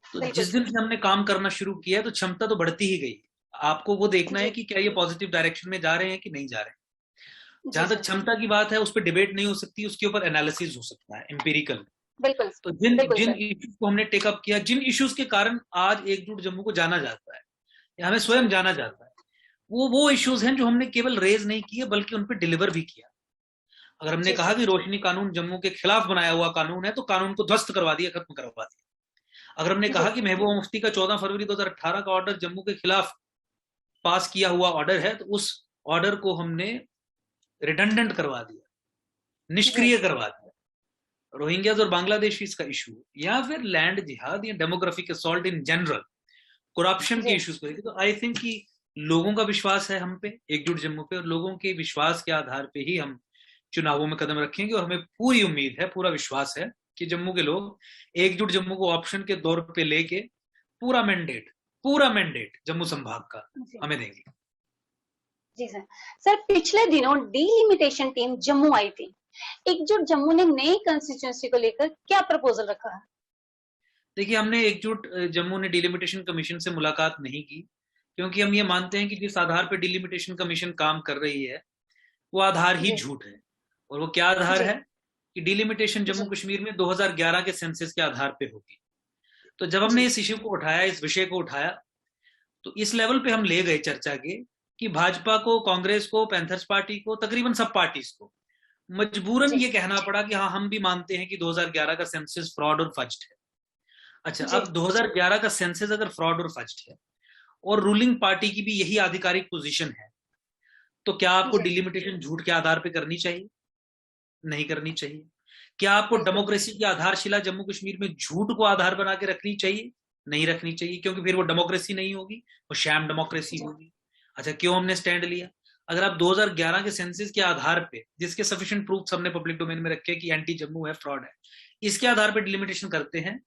Speaker 2: तो जिस दिन से हमने काम करना शुरू किया है तो क्षमता तो बढ़ती ही गई। आपको वो देखना है कि क्या ये पॉजिटिव डायरेक्शन में जा रहे हैं कि नहीं जा रहे हैं। जहां तक क्षमता की बात है, उस पर डिबेट नहीं हो सकती, उसके ऊपर एनालिसिस हो सकता है, एम्पिरिकल।
Speaker 1: बिल्कुल।
Speaker 2: तो जिन इश्यूज को हमने टेकअप किया, जिन इश्यूज के कारण आज एकजुट जम्मू को जाना जाता है या हमें स्वयं जाना जाता है, वो इश्यूज हैं जो हमने केवल रेज नहीं किए बल्कि उन पर डिलीवर भी किया। अगर हमने कहा कि रोशनी कानून जम्मू के खिलाफ बनाया हुआ कानून है, तो कानून को ध्वस्त करवा दिया, खत्म करवा दिया। अगर हमने कहा कि महबूबा मुफ्ती का 14 फरवरी 2018 का ऑर्डर जम्मू के खिलाफ पास किया हुआ ऑर्डर है, तो उस ऑर्डर को हमने रिडंडेंट करवा दिया, निष्क्रिय करवा दिया। रोहिंग्याज और बांग्लादेशीज का इशू या फिर लैंड जिहाद या demographic assault in general, corruption के इश्यूज को, तो आई थिंक कि लोगों का विश्वास है हम पे, एकजुट जम्मू पे, और लोगों के विश्वास के आधार पे ही हम चुनावों में कदम रखेंगे। और हमें पूरी उम्मीद है, पूरा विश्वास है कि जम्मू के लोग एकजुट जम्मू को ऑप्शन के तौर पे लेके पूरा मैंडेट पूरा मैंडेट जम्मू संभाग का हमें देंगे।
Speaker 1: जी सर। सर पिछले दिनों डीलिमिटेशन टीम जम्मू आई थी। एकजुट जम्मू ने नई कंस्टिट्यूएंसी को लेकर क्या प्रपोजल रखा है?
Speaker 2: देखिए, हमने एकजुट जम्मू ने डिलिमिटेशन कमीशन से मुलाकात नहीं की, क्योंकि हम ये मानते हैं कि जिस आधार पर डिलिमिटेशन कमीशन काम कर रही है वो आधार ही झूठ है। और वो क्या आधार है कि डिलिमिटेशन जम्मू कश्मीर में 2011 के सेंसस के आधार पे होगी। तो जब हमने इस इश्यू को उठाया, इस विषय को उठाया, तो इस लेवल पे हम ले गए चर्चा के कि भाजपा को, कांग्रेस को, पैंथर्स पार्टी को, तकरीबन सब पार्टीज को मजबूरन ये कहना पड़ा कि हाँ, हम भी मानते हैं कि 2011 का सेंसस फ्रॉड और फज्ड है। अच्छा, अब 2011 का सेंसस अगर फ्रॉड और फज्ड है और रूलिंग पार्टी की भी यही आधिकारिक पोजीशन है, तो क्या आपको डिलिमिटेशन झूठ के आधार पे करनी चाहिए? नहीं करनी चाहिए। क्या आपको डेमोक्रेसी की आधारशिला जम्मू कश्मीर में झूठ को आधार बना के रखनी चाहिए? नहीं रखनी चाहिए, क्योंकि फिर वो डेमोक्रेसी नहीं होगी, वो शैम डेमोक्रेसी होगी। अच्छा, क्यों हमने स्टैंड लिया? अगर आप 2011 के सेंसस के आधार पे, जिसके सफिशिएंट प्रूफ हमने पब्लिक डोमेन में रखे कि एंटी जम्मू है, फ्रॉड है, इसके आधार पे डिलिमिटेशन करते हैं,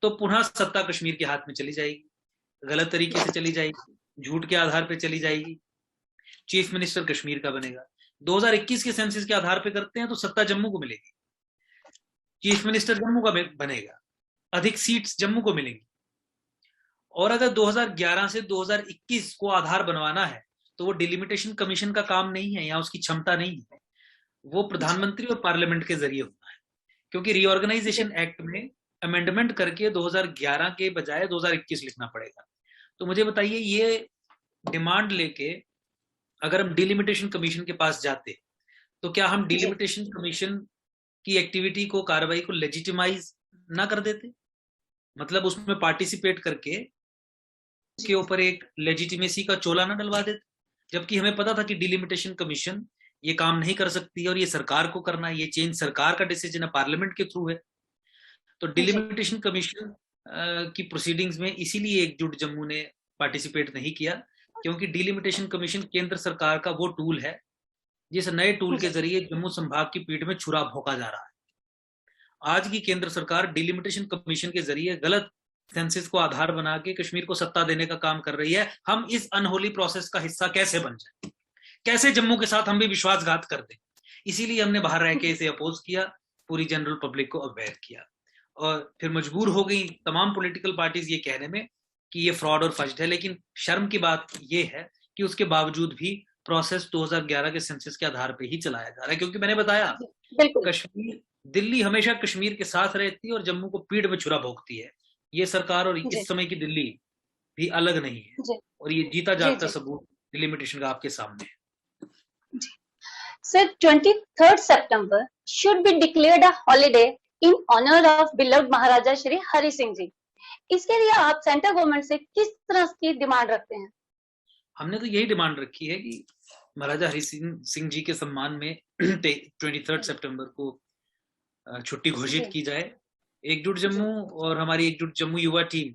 Speaker 2: तो पुनः सत्ता कश्मीर के हाथ में चली जाएगी, गलत तरीके से चली जाएगी, झूठ के आधार पे चली जाएगी, चीफ मिनिस्टर कश्मीर का बनेगा। 2021 के सेंसस के आधार पे करते हैं तो सत्ता जम्मू को मिलेगी, चीफ मिनिस्टर जम्मू का बनेगा, अधिक सीट्स जम्मू को मिलेंगी। और अगर 2011 से 2021 को आधार बनवाना है तो वो डिलिमिटेशन कमीशन का काम नहीं है, या उसकी क्षमता नहीं है, वो प्रधानमंत्री और पार्लियामेंट के जरिए होता है, क्योंकि रीऑर्गेनाइजेशन एक्ट में अमेंडमेंट करके 2011 के बजाय 2021 लिखना पड़ेगा। तो मुझे बताइए, ये डिमांड लेके अगर हम डिलिमिटेशन कमीशन के पास जाते तो क्या हम डिलिमिटेशन कमीशन की एक्टिविटी को, कार्रवाई को लेजिटिमाइज ना कर देते? मतलब उसमें पार्टिसिपेट करके उसके ऊपर एक लेजिटिमेसी का चोला ना डलवा देते? जबकि हमें पता था कि डिलिमिटेशन कमीशन ये काम नहीं कर सकती है और ये सरकार को करना है, ये चेंज सरकार का डिसीजन है, पार्लियामेंट के थ्रू है। तो डिलिमिटेशन कमीशन की प्रोसीडिंग्स में इसीलिए एकजुट जम्मू ने पार्टिसिपेट नहीं किया, क्योंकि डिलिमिटेशन कमीशन केंद्र सरकार का वो टूल है जिस नए टूल के जरिए जम्मू संभाग की पीठ में छुरा भोंका जा रहा है। आज की केंद्र सरकार डिलिमिटेशन कमीशन के जरिए गलत सेंसस को आधार बना के कश्मीर को सत्ता देने का काम कर रही है। हम इस अनहोली प्रोसेस का हिस्सा कैसे बन जाए? कैसे जम्मू के साथ हम भी विश्वासघात कर दें? इसीलिए हमने बाहर रह के इसे अपोज किया, पूरी जनरल पब्लिक को अवेयर किया, और फिर मजबूर हो गई तमाम पॉलिटिकल पार्टीज ये कहने में कि ये फ्रॉड और फज्ड है। लेकिन शर्म की बात ये है कि उसके बावजूद भी प्रोसेस 2011 के सेंसस के आधार पे ही चलाया जा रहा है, क्योंकि मैंने बताया, कश्मीर, दिल्ली हमेशा कश्मीर के साथ रहती है और जम्मू को पीठ में छुरा भोंकती है। ये सरकार और इस समय की दिल्ली भी अलग नहीं है, और ये जीता जागता सबूत डिलिमिटेशन का आपके सामने है।
Speaker 1: Sir, 23rd September should be declared a holiday in honor of beloved महाराजा श्री हरि सिंह जी। इसके लिए आप सेंट्रल गवर्नमेंट से किस तरह की डिमांड रखते हैं? हमने तो यही डिमांड रखी है कि महाराजा हरि सिंह जी के सम्मान में 23 सितंबर को छुट्टी घोषित की जाए। एकजुट जम्मू और हमारी एकजुट जम्मू युवा टीम,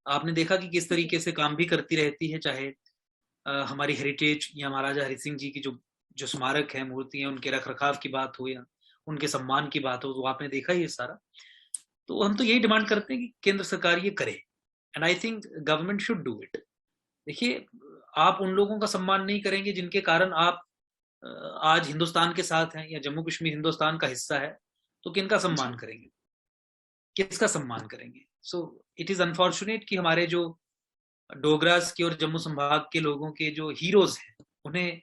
Speaker 1: आपने देखा कि किस तरीके से काम भी करती रहती है, चाहे हमारी हेरिटेज या महाराजा हरि सिंह जी की जो स्मारक है, मूर्ति है, उनके रखरखाव की बात हो या उनके सम्मान की बात हो, तो आपने देखा ये सारा। तो हम तो यही डिमांड करते हैं कि केंद्र सरकार ये करे, and I think government should do it. देखिए, आप उन लोगों का सम्मान नहीं करेंगे जिनके कारण आप आज हिंदुस्तान के साथ हैं, या जम्मू कश्मीर हिंदुस्तान का हिस्सा है, तो किनका सम्मान करेंगे, किसका सम्मान करेंगे? सो इट इज अनफॉर्चुनेट कि हमारे जो डोगरास के और जम्मू संभाग के लोगों के जो हीरोज हैं, उन्हें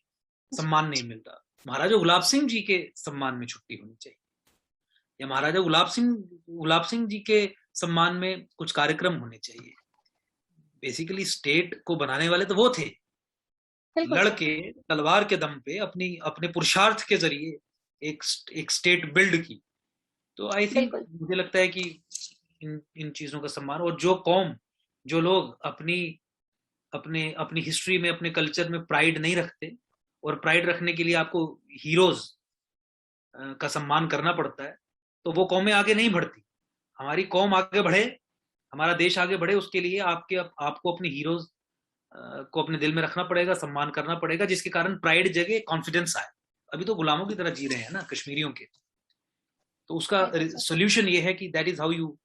Speaker 1: सम्मान नहीं मिलता। महाराजा गुलाब सिंह जी के सम्मान में छुट्टी होनी चाहिए, या महाराजा गुलाब सिंह जी के सम्मान में कुछ कार्यक्रम होने चाहिए। बेसिकली स्टेट को बनाने वाले तो वो थे, लड़के तलवार के दम पे अपने पुरुषार्थ के जरिए एक स्टेट बिल्ड की। तो आई थिंक, मुझे लगता है कि इन चीजों का सम्मान, और जो कौम, जो लोग अपनी हिस्ट्री में, अपने कल्चर में प्राइड नहीं रखते, और प्राइड रखने के लिए आपको हीरोज का सम्मान करना पड़ता है, तो वो कौमें आगे नहीं बढ़ती। हमारी कौम आगे बढ़े, हमारा देश आगे बढ़े, उसके लिए आपको अपने हीरोज को अपने दिल में रखना पड़ेगा, सम्मान करना पड़ेगा, जिसके कारण प्राइड जगे, कॉन्फिडेंस आए। अभी तो गुलामों की तरह जी रहे हैं ना कश्मीरियों के। तो उसका सोल्यूशन ये है कि that is how you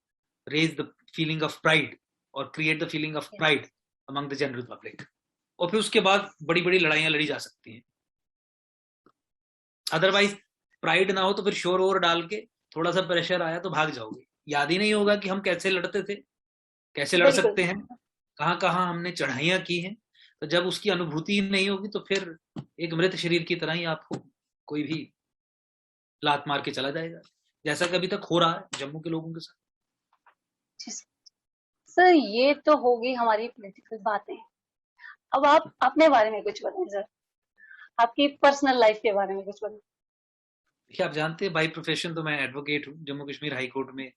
Speaker 1: raise the feeling of pride और create the feeling of pride
Speaker 2: among the general public, और फिर उसके बाद बड़ी बड़ी लड़ाइयां लड़ी जा सकती हैं। अदरवाइज प्राइड ना हो तो फिर शोर वोर डाल के थोड़ा सा प्रेशर आया तो भाग जाओगे, याद ही नहीं होगा कि हम कैसे लड़ते थे, कैसे लड़
Speaker 1: बिल्कुल
Speaker 2: सकते हैं, कहाँ कहाँ हमने चढ़ाइयां की हैं। तो जब उसकी अनुभूति ही नहीं होगी तो फिर एक मृत शरीर की तरह ही आपको कोई भी लात मार के चला जाएगा, जैसा कभी तक हो रहा है जम्मू के लोगों के साथ।
Speaker 1: सर ये तो होगी हमारी पॉलिटिकल बातें। अब आप अपने बारे में कुछ बताएं सर, आपकी पर्सनल लाइफ के बारे में कुछ बताएं।
Speaker 2: देखिए, आप जानते हैं बाई प्रोफेशन तो मैं एडवोकेट हूँ, जम्मू कश्मीर हाई कोर्ट में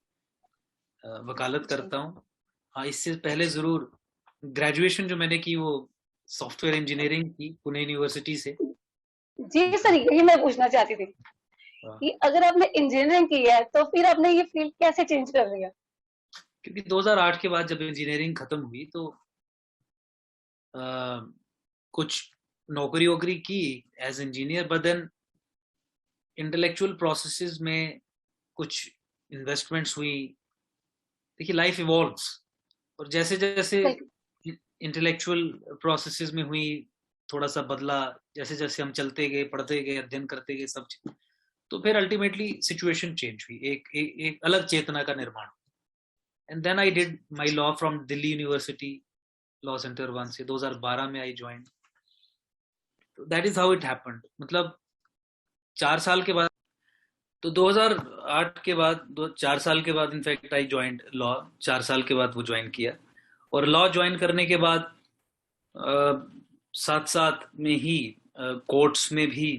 Speaker 2: वकालत करता हूँ। हाँ, इससे पहले जरूर ग्रेजुएशन जो मैंने की वो सॉफ्टवेयर इंजीनियरिंग की पुणे यूनिवर्सिटी से।
Speaker 1: जी सर, यही मैं पूछना चाहती थी कि अगर आपने इंजीनियरिंग की है तो फिर आपने ये फील्ड कैसे चेंज कर लिया?
Speaker 2: क्योंकि 2008 के बाद जब इंजीनियरिंग खत्म हुई तो कुछ नौकरी वोकरी की as engineer, but then intellectual processes में कुछ इन्वेस्टमेंट्स हुई। देखिए, लाइफ इवॉल्व्स, और जैसे जैसे इंटेलेक्चुअल प्रोसेसेस में हुई, थोड़ा सा बदला, जैसे जैसे हम चलते गए, पढ़ते गए, अध्ययन करते गए सब, तो फिर अल्टीमेटली सिचुएशन चेंज हुई, एक अलग चेतना का निर्माण। And then I did my law from Delhi University law centre 1 से 2012 में आई ज्वाइन। तो that is how it happened. मतलब 4 साल के बाद, तो 2008 के बाद 4 साल के बाद इनफैक्ट आई ज्वाइंड लॉ, 4 साल के बाद वो ज्वाइन किया। और लॉ ज्वाइन करने के बाद साथ साथ में ही कोर्ट्स में भी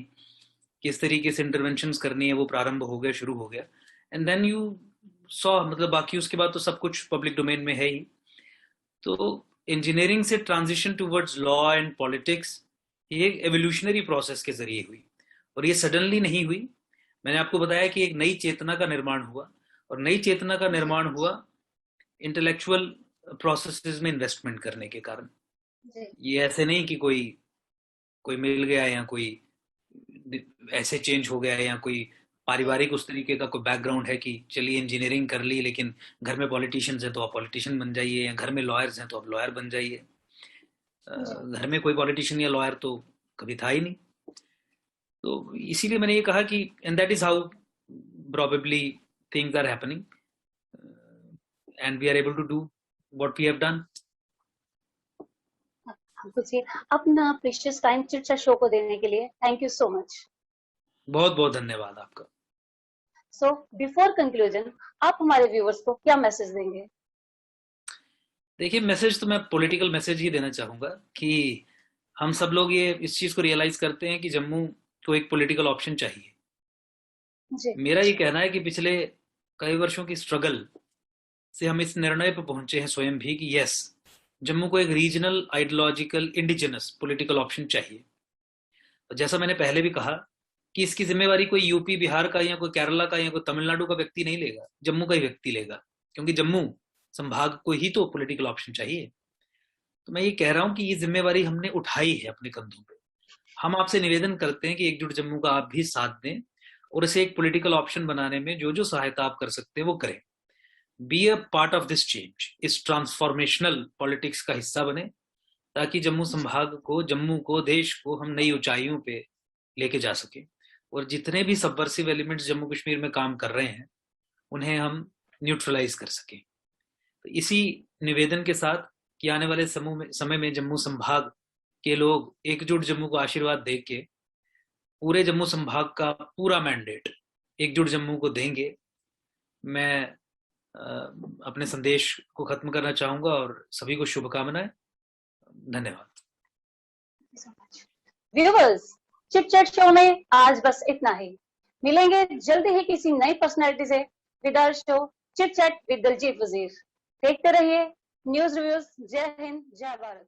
Speaker 2: किस तरीके से इंटरवेंशंस करनी है वो प्रारंभ हो गया, शुरू हो गया। एंड देन यू सॉ, मतलब बाकी उसके बाद तो सब कुछ पब्लिक डोमेन में है ही। तो इंजीनियरिंग से transition towards law and politics ये एक एवोल्यूशनरी प्रोसेस के जरिए हुई, और ये सडनली नहीं हुई। मैंने आपको बताया कि एक नई चेतना का निर्माण हुआ, और नई चेतना का निर्माण हुआ इंटेलेक्चुअल प्रोसेसेस में इन्वेस्टमेंट करने के कारण। ये ऐसे नहीं कि कोई मिल गया या कोई ऐसे चेंज हो गया, या कोई पारिवारिक उस तरीके का कोई बैकग्राउंड है कि चलिए इंजीनियरिंग कर ली लेकिन घर में पॉलिटिशियंस हैं तो आप पॉलिटिशियन बन जाइए, या घर में लॉयर्स हैं तो आप लॉयर बन जाइए। घर में कोई पॉलिटिशियन या लॉयर तो कभी था ही नहीं। तो इसीलिए मैंने ये कहा कि and that is how probably things are happening and we are able to do what we have done.
Speaker 1: अपना प्रीशियस टाइम चिट शो को देने के लिए थैंक यू सो मच।
Speaker 2: बहुत बहुत धन्यवाद आपका।
Speaker 1: सो बिफोर कंक्लूजन आप हमारे व्यूअर्स को क्या मैसेज देंगे?
Speaker 2: देखिए, मैसेज तो मैं पॉलिटिकल मैसेज ही देना चाहूंगा कि हम सब लोग ये इस चीज को रियलाइज करते हैं कि जम्मू को एक पॉलिटिकल ऑप्शन चाहिए।
Speaker 1: जी।
Speaker 2: मेरा ये कहना है कि पिछले कई वर्षों की स्ट्रगल से हम इस निर्णय पर पहुंचे हैं स्वयं भी कि यस, जम्मू को एक regional ideological indigenous political option चाहिए। और जैसा मैंने पहले भी कहा कि इसकी जिम्मेवारी कोई यूपी बिहार का या कोई केरला का या कोई तमिलनाडु का व्यक्ति नहीं लेगा, जम्मू का ही व्यक्ति लेगा, क्योंकि जम्मू संभाग को ही तो पॉलिटिकल ऑप्शन चाहिए। तो मैं ये कह रहा हूं कि ये जिम्मेवारी हमने उठाई है अपने कंधों पे। हम आपसे निवेदन करते हैं कि एकजुट जम्मू का आप भी साथ दें, और इसे एक पॉलिटिकल ऑप्शन बनाने में जो जो सहायता आप कर सकते हैं वो करें। Be a part of this change, इस ट्रांसफॉर्मेशनल पॉलिटिक्स का हिस्सा बने, ताकि जम्मू संभाग को, जम्मू को, देश को हम नई ऊंचाइयों पे लेके जा सके। और जितने भी सबवर्सिव एलिमेंट्स जम्मू कश्मीर में काम कर रहे हैं उन्हें हम न्यूट्रलाइज कर सकें। तो इसी निवेदन के साथ कि आने वाले समय में जम्मू संभाग के लोग एकजुट जम्मू को आशीर्वाद दे के पूरे जम्मू संभाग का पूरा मैंडेट एकजुट जम्मू को देंगे, मैं अपने संदेश को खत्म करना चाहूंगा और सभी को शुभकामनाएं। धन्यवाद।
Speaker 1: व्यूअर्स, चिट चैट शो में आज बस इतना ही। मिलेंगे जल्दी ही किसी नई पर्सनैलिटी से with our show chit chat with Daljeet Wazir. देखते रहिए न्यूज रिव्यूज। जय हिंद, जय भारत।